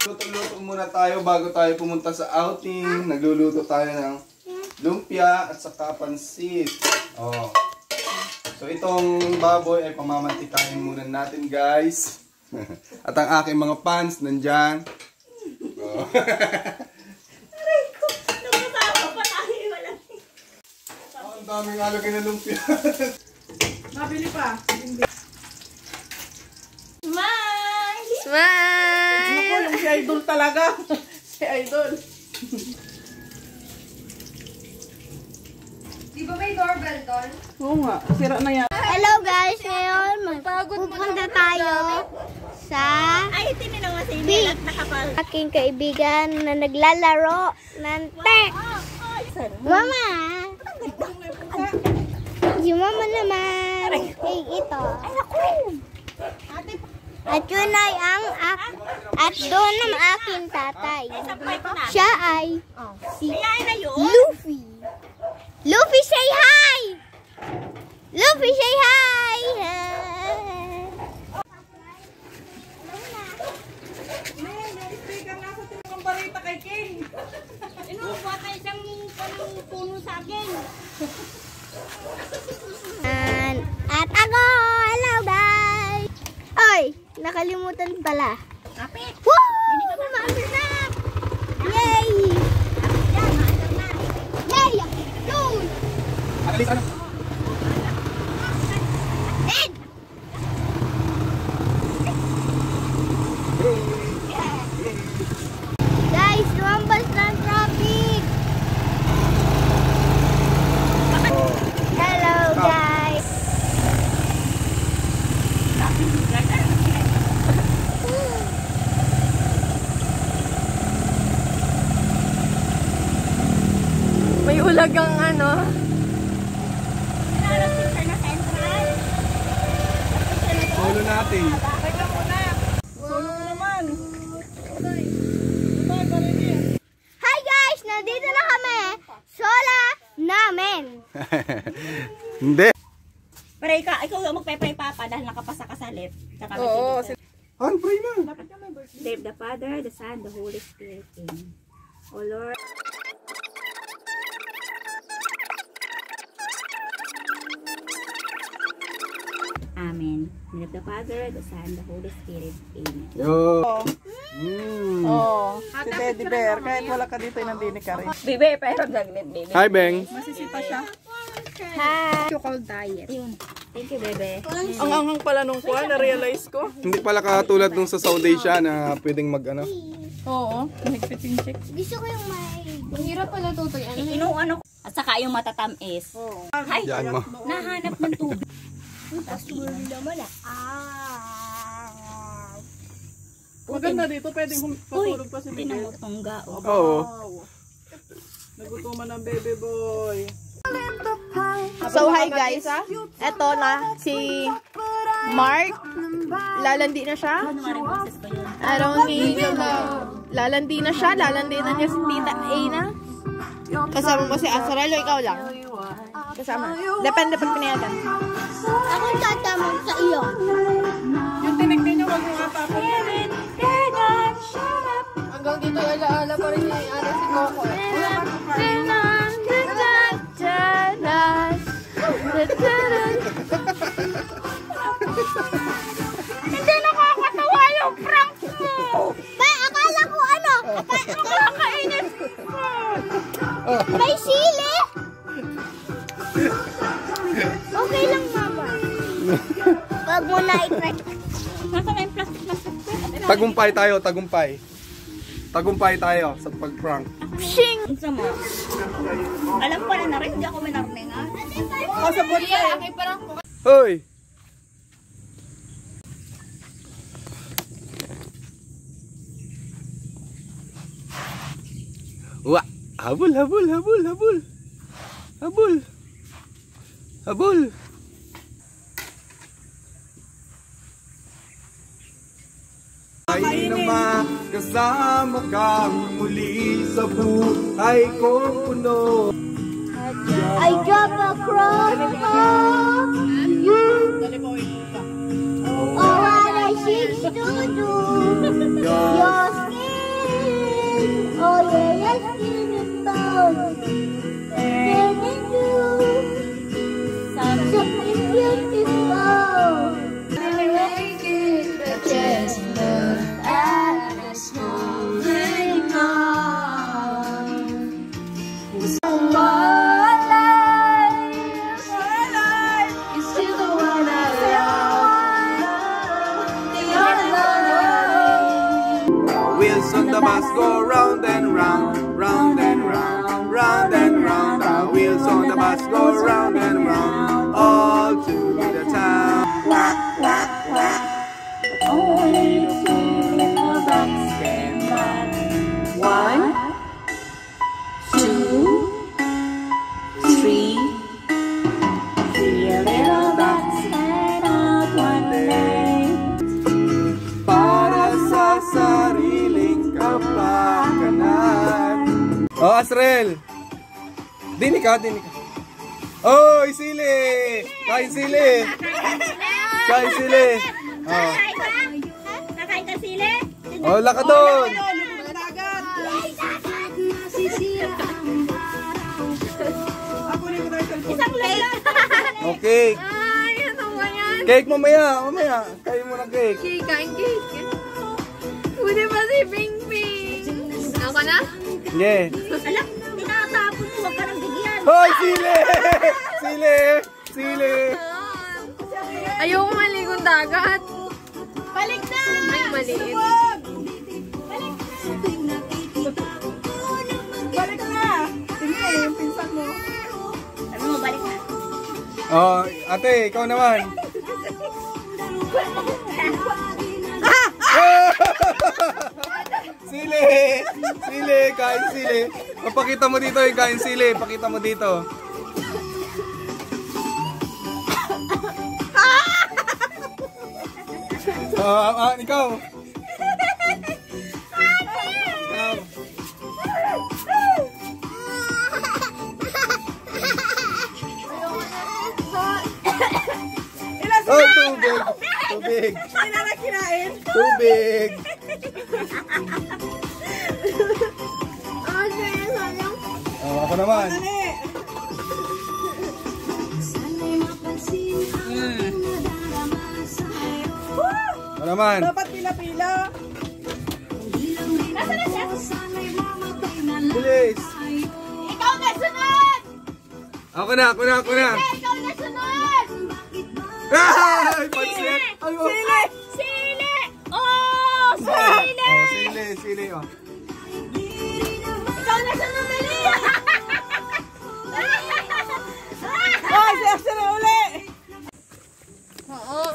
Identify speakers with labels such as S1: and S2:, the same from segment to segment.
S1: Luto-luto muna tayo bago tayo pumunta sa outing. Nagluluto tayo ng lumpia at saka pansit. Oh. So itong baboy ay pamamantikain muna natin, guys. At ang aking mga pans nandyan. Oh.
S2: Aray ko! Nakasama pa tayo.
S1: Oh, ang daming alagay na lumpia.
S3: Mabili pa.
S2: Smile!
S4: Smile!
S3: Naku, yung si Idol talaga. Si Idol.
S4: Di ba may doorbell doon?
S3: Oo nga, sira na yan.
S4: Hello guys, ngayon magpupunta tayo sa
S2: Ay, tinilang mo si Nilat nakapal.
S4: aking kaibigan na naglalaro ng tek. Mama! Si Mama naman. Hey, ito.
S2: Ay, naku!
S4: At yun ay at doon ang aking tatay.
S2: Ay, sampay ko na.
S4: Siya ay si
S2: Kaya na yun.
S4: Luffy. Luffy, say hi! Luffy, say hi!
S3: Speaker na sa tinang barita kay King.
S2: Inuwa ka isang puno sa akin.
S4: At ako! Hello guys! Oy! Nakalimutan pala.
S2: Kapit!
S4: Woo! Masarap! Yay! Yay! Yun!
S1: Alis, ano?
S4: Ed! Guys, lumabas na ang traffic! Hello guys! May ulagang ano.
S2: Nanarap picture na central.
S1: Solo natin.
S3: Teka muna. Solo mo naman.
S4: Hi guys! Nandito na kami! Sola namin!
S1: Hindi.
S2: Pray ka, ikaw yung magpe-pray papa dahil nakapasa ka sa left.
S3: Oo.
S1: Ah, pray na.
S2: Save the Father, the Son, the Holy Spirit. Amen. O Lord. Amen. In the name of the Father, the Son, the Holy Spirit. Amen.
S1: Yo.
S3: Oo. Si Teddy Bear. Kahit wala ka dito, nandini ka rin.
S2: Bibi, pero gaglit, baby.
S1: Hi, Beng.
S3: Masisita siya.
S4: Hi!
S2: Ayun. Thank you, bebe.
S3: Ang anghang pala nung kuha, na-realize ko.
S1: Hindi pala katulad nung sa Saudi siya na pwedeng mag ano.
S3: Oo. Mahigpit yung chick.
S4: Gusto ko yung may... Ang hirap pala tutoy.
S2: Ano? At saka yung matatamis.
S3: Oo.
S2: Ay,
S1: Yan mo.
S2: nahanap ng tubig.
S4: naman
S3: Maganda dito, pwedeng patulog pa si
S2: Tinan
S3: Miguel.
S2: mo tungga. Oh.
S1: Oo.
S3: Wow. Nagutuman ng baby boy.
S5: So hi guys, eto na si Mark, lalandi na siya.
S2: Ano nga rin boses ko yun?
S5: I don't need you now. Lalandi na siya, lalandi na niya si Tita Aina. Kasama mo si Azrael o ikaw lang? Kasama. Depende pag pinayagan.
S4: Ako tatamang sa iyo.
S3: Yung tinignan niyo, wag yung atapon.
S5: Hanggang dito alaala pa rin yung ano si Coco.
S4: Hindi nakakatawa yung prank mo! Ba, akala ko ano? Nakakainis ko! May sili? Okay lang, mama. Wag mo na i-try.
S2: Nasa na yung plastic.
S1: Tagumpay tayo, tagumpay. Tagumpay tayo sa pag-prank.
S4: Shing!
S2: Isa mo. Alam ko na rin, hindi ako minarning ha.
S3: Oh, sa buwan ka eh.
S1: Hoy! Wa! Habol, habol, habol, habol! Habol! Habol! Ay naman, kasama kang muli sa buhay kong puno.
S4: I drop across you. Oh, what I seems to do. Your skin, oh yeah, your skin is bone. Turning blue, something beautiful. Make it the chestnut and the smoldering on. My life is still the one I love.
S1: Wheels on the bus go round and round, round and round, round and round. The wheels on the bus go round and round, all to the town.
S4: Only two little ducks came by. 1, 2, 3. 3 little ducks went out one day.
S1: Para sa sariling kapakanan. Oh, Asrel! Dinig ka, dinig ka. Oh, sili! Kain sili! Kain sili! Oh,
S2: Nakain ka sili?
S1: oh laka doon!
S2: Isang lala.
S1: Okay.
S5: Ay, ano ba yan?
S1: Cake mamaya, mamaya. Kain mo ng cake.
S5: Cake, kain cake. Pwede ba si Ping Ping? Ako na?
S1: Yeah.
S2: Alam, tinatapon ko. Huwag ka nang bigyan.
S1: Hoy, sili! Sili! Sili!
S5: Ayoko maligong dagat.
S2: Balik na!
S5: Ay, maliit.
S3: Balik na! Sige, yung pinsan mo.
S2: Sabi mo, balik na.
S1: Oh, ate, ikaw naman. Sili! Sili! Kain sili! Papakita mo dito yung kain sili. Pakita mo dito. Ikaw. Ikaw. Oh, tubig! Tubig!
S3: Hindi na kinain.
S1: Tubig! Oh, ako naman. Ako naman.
S3: Dapat pila-pila.
S2: Nasaan na siya?
S1: Bilis!
S2: Ikaw na sunod!
S1: Ako na, ako na, ako na!
S2: Ikaw na sunod!
S1: Ay! Pansit! Ay, oh.
S2: Sili! Sili! Oh! Sili!
S1: Oh, sili, sili, oh.
S2: Ikaw na sunod, dali!
S3: Ay, si Asher uli!
S5: Oo.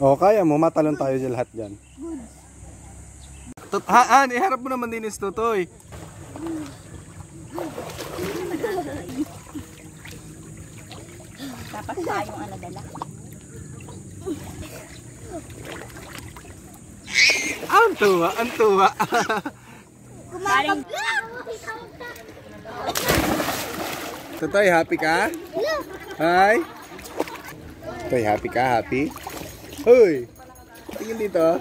S1: Oh, kaya mo, matalon tayo dyan lahat dyan. Iharap mo naman din is Tutoy.
S2: Dapat tayong ano dala.
S1: Ang tuwa, ang tuwa.
S2: Parang
S1: Tutoy, happy ka? Hi? Tutoy, happy ka? Happy? Hoy! Tingin dito.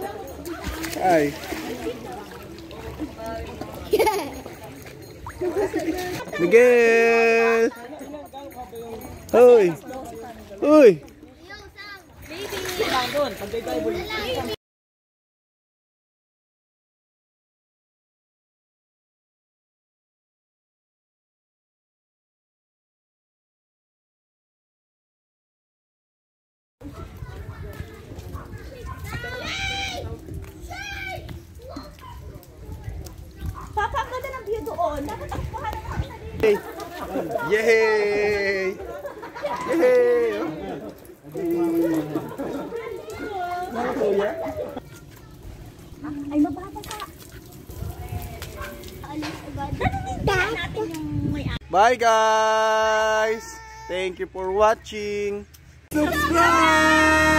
S1: Hi. Miguel! Hoy! Hoy!
S2: Papa, ang ganda ng view doon. Dapat ang pahanap ka na dito.
S1: Yay! Yay!
S2: Ay, mababasa.
S4: Alis agad.
S2: Natin yung may
S1: Bye guys! Thank you for watching. Subscribe!